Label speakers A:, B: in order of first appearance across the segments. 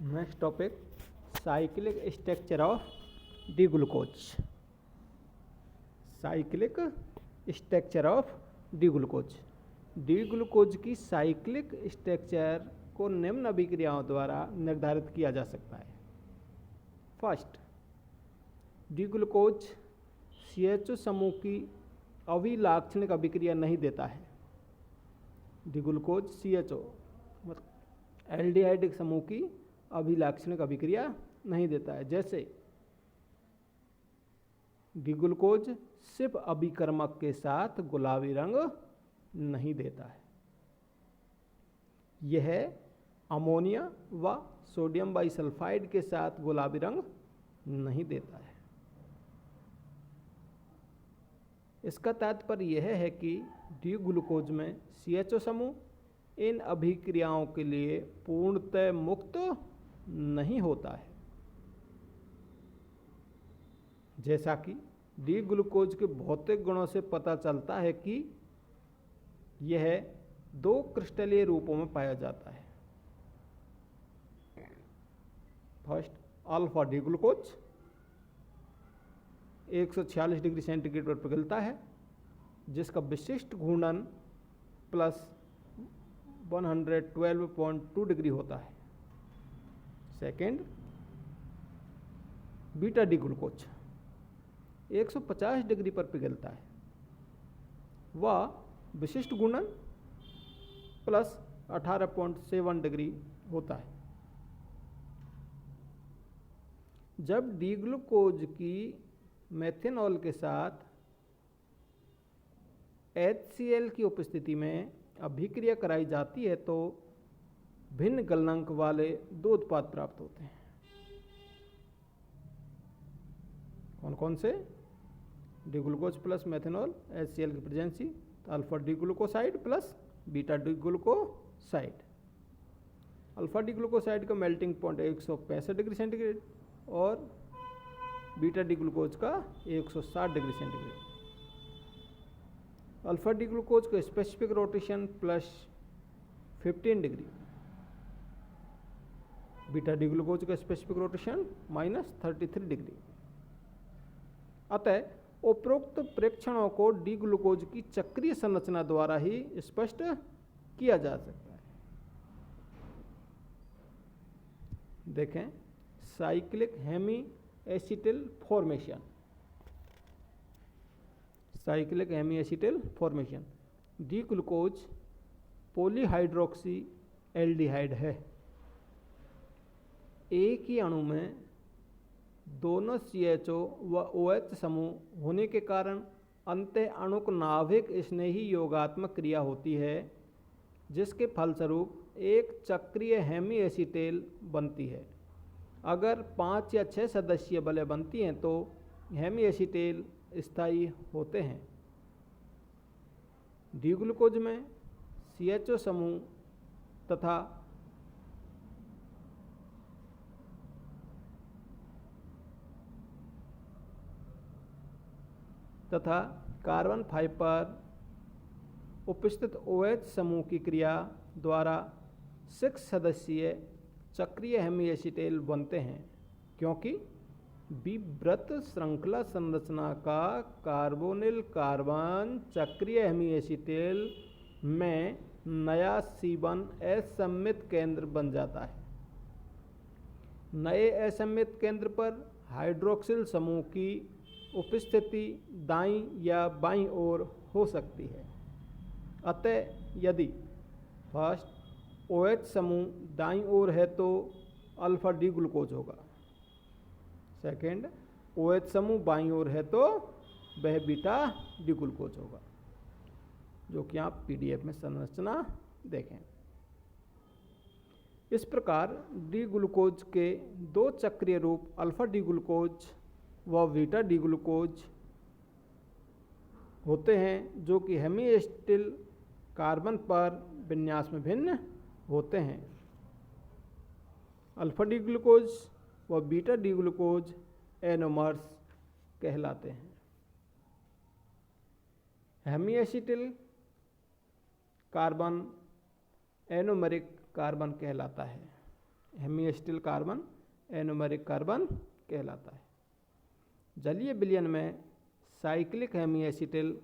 A: Next topic cyclic structure of D glucose. Cyclic structure of D glucose. D glucose की cyclic structure को निम्न अभिक्रियाओं द्वारा निर्धारित किया जा सकता है। फर्स्ट, डी ग्लूकोज CHO समूह की अभिलाक्षणिक अभिक्रिया नहीं देता है। डी ग्लूकोज CHO मतलब एल्डिहाइड समूह की अभिलाक्षणिक अभिक्रिया नहीं देता है। जैसे डी ग्लूकोज सिर्फ अभिकर्मक के साथ गुलाबी रंग नहीं देता है। यह अमोनिया व सोडियम बाइसल्फाइड के साथ गुलाबी रंग नहीं देता है। इसका तात्पर्य यह है कि डी ग्लूकोज में CHO समूह इन अभिक्रियाओं के लिए पूर्णतः मुक्त नहीं होता है। जैसा कि डी ग्लूकोज के भौतिक गुणों से पता चलता है कि यह 2 क्रिस्टलीय रूपों में पाया जाता है। First, alpha D glucose 146 degree centigrade पर पिघलता है, जिसका विशिष्ट घूर्णन प्लस 112.2 डिग्री होता है। Second, beta D glucose 150 degree पर पिघलता है, वह विशिष्ट घूर्णन प्लस 18.7 डिग्री होता है। जब डी ग्लूकोज की मेथनॉल के साथ HCl की उपस्थिति में अभिक्रिया कराई जाती है तो भिन्न गलनांक वाले 2 उत्पाद प्राप्त होते हैं। कौन कौन से? D glucose plus methanol HCl की प्रेजेंसी, तो alpha D glucoside plus beta D glucoside. Alpha D glucoside का मेल्टिंग पॉइंट 165 डिग्री सेंटीग्रेड और बीटा डी ग्लूकोज का 160 degree centigrade. Alpha D glucose का specific rotation plus 15 degree, beta D glucose का specific rotation minus 33 degree. अतः उपरोक्त प्रेक्षणों को D glucose की चक्रीय संरचना द्वारा ही स्पष्ट किया जा सकता है। देखें, cyclic hemiacetal formation. Cyclic hemiacetal formation. D glucose polyhydroxy aldehyde है। एक ही अणु में दोनों CHO व OH समूह होने के कारण अंतः अणुक नाभिक स्नेही योगात्मक क्रिया होती है, जिसके फलस्वरूप एक चक्रीय हेमी एसिटेल बनती है। अगर 5 या 6 सदस्यीय बलें बनती हैं तो हेमी एसिटेल स्थायी होते हैं। डी ग्लूकोज में CHO समूह तथा कार्बन 5 पर उपस्थित OH समूह की क्रिया द्वारा 6 सदस्यीय चक्रीय हेमी एसिटेल बनते हैं, क्योंकि विव्रत श्रृंखला संरचना का कार्बोनिल कार्बन चक्रीय हेमी एसिटेल में नया C1 असममित केंद्र बन जाता है। नए असममित केंद्र पर हाइड्रोक्सिल समूह की उपस्थिति दाईं या बाईं ओर हो सकती है। अतः यदि फर्स्ट OH समूह दाईं ओर है तो अल्फा डी ग्लूकोज होगा। सेकेंड, OH समूह बाईं ओर है तो वह बीटा डी ग्लूकोज होगा, जो कि आप PDF में संरचना देखें। इस प्रकार डी ग्लूकोज के 2 चक्रीय रूप अल्फा डी ग्लूकोज व बीटा डी ग्लूकोज होते हैं, जो कि हेमी एसिटिल कार्बन पर विन्यास में भिन्न होते हैं। अल्फा डी ग्लूकोज व बीटा डी ग्लूकोज एनोमर्स कहलाते हैं। Hemiacetal carbon anomeric carbon कहलाता है। हेमीएसिटिल कार्बन एनोमेरिक कार्बन कहलाता है। जलीय विलयन में साइक्लिक हेमीएसिटिल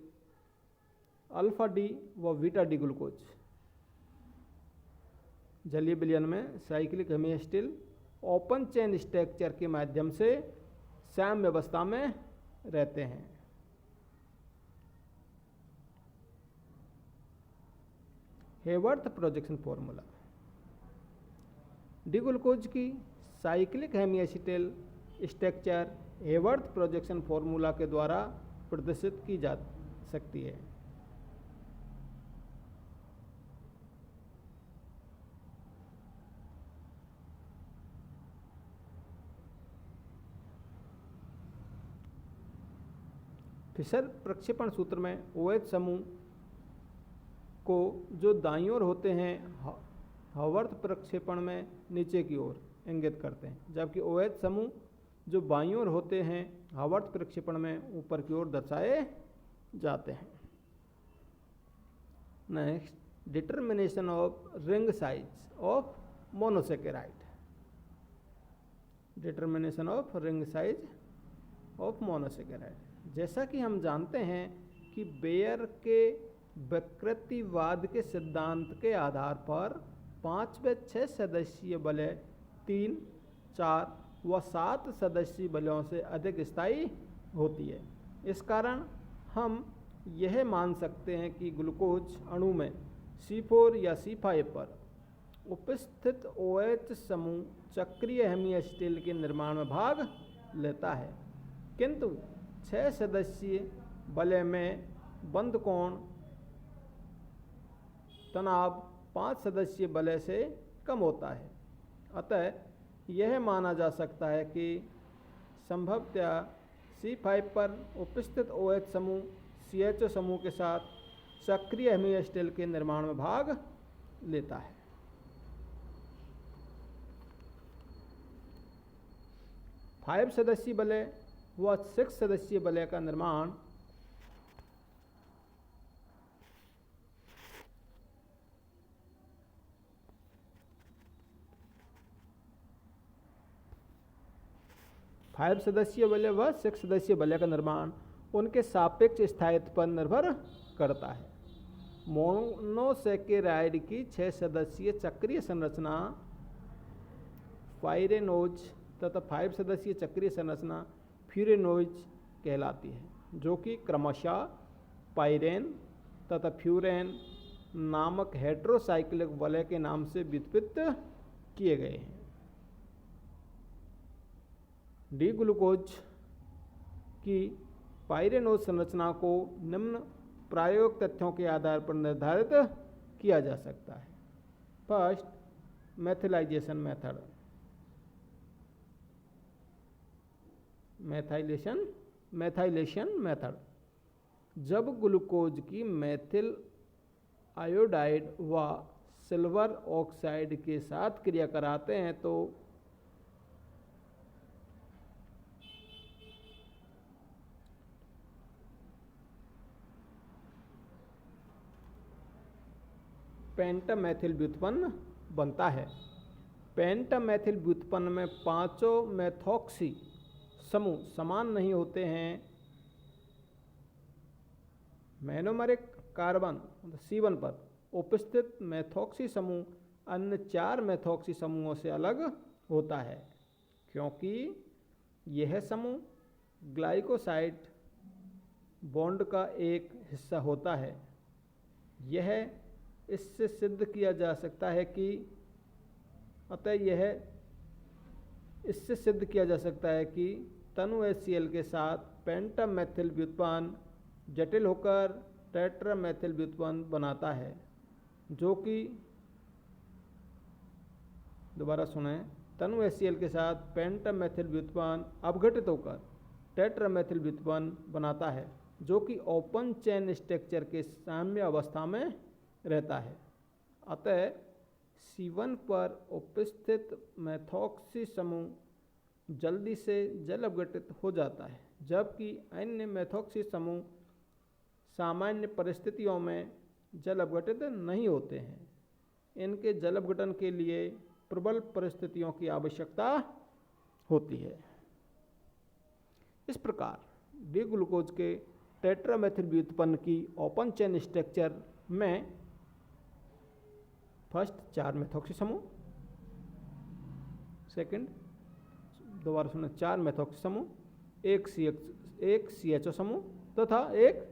A: अल्फा डी व बीटा डी ग्लूकोज, जलीय विलयन में cyclic hemiacetal open chain structure के माध्यम से साम्य अवस्था में रहते हैं। Haworth projection formula. D glucose की cyclic hemiacetal structure Haworth projection formula के द्वारा प्रदर्शित की जा सकती है। फिशर प्रक्षेपण सूत्र में OH समूह को जो दाईं ओर होते हैं हेवर्थ प्रक्षेपण में नीचे की ओर इंगित करते हैं, जबकि OH समूह जो बाईं ओर होते हैं हेवर्थ प्रक्षेपण में ऊपर की ओर दर्शाए जाते हैं। Next, determination of ring size of monosaccharide. Determination of ring size of monosaccharide. जैसा कि हम जानते हैं कि बेयर के विकृतिवाद के सिद्धांत के आधार पर 5 व 6 सदस्यीय बलय 3, 4 व 7 सदस्यीय बलों से अधिक स्थायी होती है। इस कारण हम यह मान सकते हैं कि ग्लूकोज अणु में C4 या C5 पर उपस्थित OH समूह चक्रीय हेमीएसिटिल के निर्माण में भाग लेता है, किंतु 6 सदस्यीय बलय में बंद कोण तनाव 5 सदस्यीय बलय से कम होता है। अतः यह माना जा सकता है कि संभवतया C5 पर उपस्थित OH समूह CHO समूह के साथ सक्रिय हेमीएसिटिल के निर्माण में भाग लेता है। फाइव सदस्यीय बलय व 6 सदस्यीय बलय का निर्माण फाइव सदस्यीय बलय व 6 सदस्यीय बलय का निर्माण उनके सापेक्ष स्थायित्व पर निर्भर करता है। मोनोसेकेराइड की 6 सदस्यीय चक्रीय संरचना पाइरेनोज तथा 5 सदस्यीय चक्रीय संरचना फ्यूरेनोज कहलाती है, जो कि क्रमशः पाइरेन तथा फ्यूरेन नामक हेटेरोसाइक्लिक वलय के नाम से व्युत्पत्त किए गए हैं। डी ग्लूकोज की पाइरेनोज संरचना को निम्न प्रायोगिक तथ्यों के आधार पर निर्धारित किया जा सकता है। First, methylation method. Methylation method. जब ग्लूकोज की मेथिल आयोडाइड व सिल्वर ऑक्साइड के साथ क्रिया कराते हैं तो पेंटामेथिल व्युत्पन्न बनता है। पेंटामेथिल व्युत्पन्न में पांचों मेथॉक्सी समूह समान नहीं होते हैं। मोनोमेरिक कार्बन C1 पर उपस्थित मेथॉक्सी समूह अन्य 4 मेथॉक्सी समूहों से अलग होता है, क्योंकि यह समूह ग्लाइकोसाइड बॉन्ड का एक हिस्सा होता है। यह इससे सिद्ध किया जा सकता है कि इससे सिद्ध किया जा सकता है कि तनु HCl के साथ पेंटामेथिल व्युत्पन्न जटिल होकर टेट्रामेथिल व्युत्पन्न बनाता है, जो कि दोबारा सुने, तनु HCl के साथ पेंटामेथिल व्युत्पन्न अपघटित होकर टेट्रामेथिल व्युत्पन्न बनाता है, जो कि ओपन चेन स्ट्रक्चर के साम्य अवस्था में रहता है। अतः C1 पर उपस्थित मेथॉक्सी समूह जल्दी से जल अपघटित हो जाता है, जबकि अन्य मेथॉक्सी समूह सामान्य परिस्थितियों में जल अपघटित नहीं होते हैं। इनके जल अपघटन के लिए प्रबल परिस्थितियों की आवश्यकता होती है। इस प्रकार डी ग्लूकोज के टेट्रामेथिल व्युत्पन्न की ओपन चेन स्ट्रक्चर में फर्स्ट 4 मेथॉक्सी समूह, सेकंड दोबारा सुना 4 मेथॉक्सी समूह, एक CHO समूह तथा एक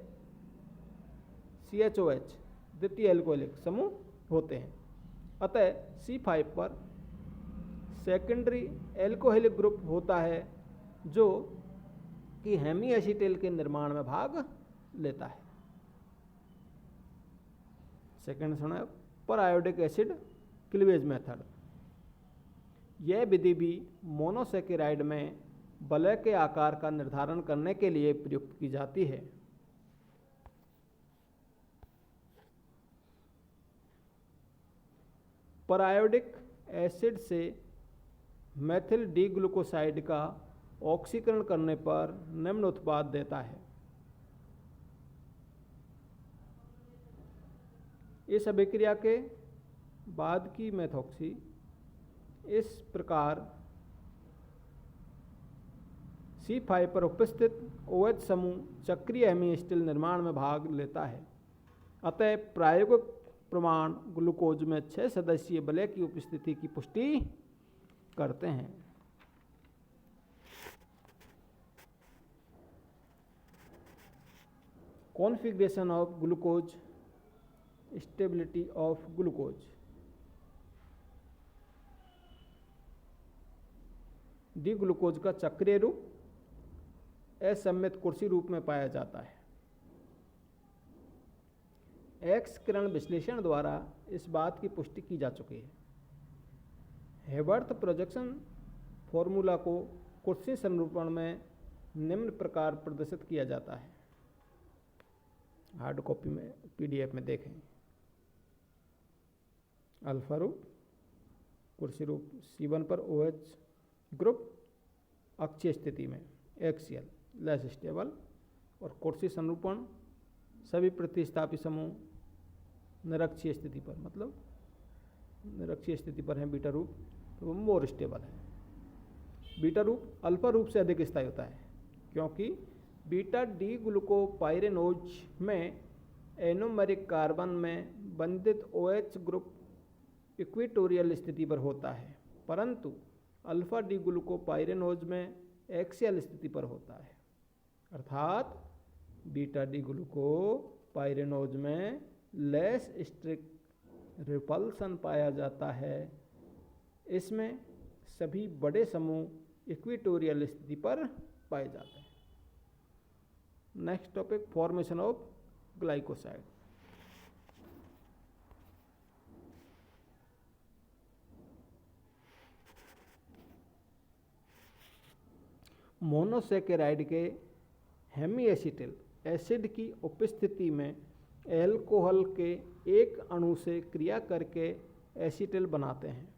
A: CHOH द्वितीय एल्कोहलिक समूह होते हैं। अतः C5 पर सेकेंडरी एल्कोहलिक ग्रुप होता है जो कि हेमी एसीटेल के निर्माण में भाग लेता है। सेकंड सुना पर आयोडिक एसिड क्लीवेज मेथड। यह विधि भी मोनोसेकेराइड में वलय के आकार का निर्धारण करने के लिए प्रयुक्त की जाती है। परायोडिक एसिड से मेथिल डी ग्लूकोसाइड का ऑक्सीकरण करने पर निम्न उत्पाद देता है। इस अभिक्रिया के बाद की मेथॉक्सी इस प्रकार C5 पर उपस्थित OH समूह चक्रीय हेमी एसीटिल निर्माण में भाग लेता है। अतः प्रायोगिक प्रमाण ग्लूकोज में 6 सदस्यीय वलय की उपस्थिति की पुष्टि करते हैं। Configuration of glucose, stability of glucose. D glucose का चक्रीय रूप असममित कुर्सी रूप में पाया जाता है। एक्स किरण विश्लेषण द्वारा इस बात की पुष्टि की जा चुकी है। हेबर्थ प्रोजेक्शन फॉर्मूला को कुर्सी संरूपण में निम्न प्रकार प्रदर्शित किया जाता है। हार्ड कॉपी में PDF में देखें। अल्फा रूप, कुर्सी रूप C1 पर OH ग्रुप अक्षीय स्थिति में एक्सियल लेस स्टेबल, और कुर्सी संरूपण सभी प्रतिस्थापी समूह निरक्षीय स्थिति पर, मतलब निरक्षीय स्थिति पर है बीटा रूप, तो वो मोर स्टेबल है। बीटा रूप अल्फा रूप से अधिक स्थायी होता है क्योंकि बीटा डी ग्लूकोपाइरेनोज में एनोमेरिक कार्बन में बंधित OH ग्रुप इक्वेटोरियल स्थिति पर होता है, परंतु अल्फा डी ग्लूकोपाइरेनोज में एक्सियल स्थिति पर होता है। अर्थात बीटा डी ग्लूकोपाइरेनोज में लेस स्ट्रिक्ट रिपल्सन पाया जाता है। इसमें सभी बड़े समूह इक्वेटोरियल स्थिति पर पाए जाते हैं। Next topic, formation of glycoside. Monosaccharide के हेमी एसीटिल एसिड की उपस्थिति में एल्कोहल के एक अणु से क्रिया करके एसीटिल बनाते हैं।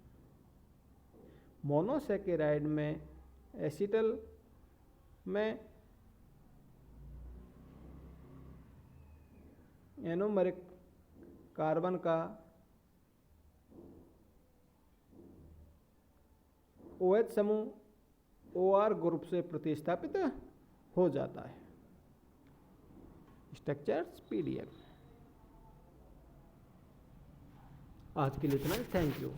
A: मोनोसेकेराइड में एसीटिल में एनोमेरिक कार्बन का OH समूह OR ग्रुप से प्रतिस्थापित हो जाता है। Structures PDF। आज के लिए इतना ही। Thank you.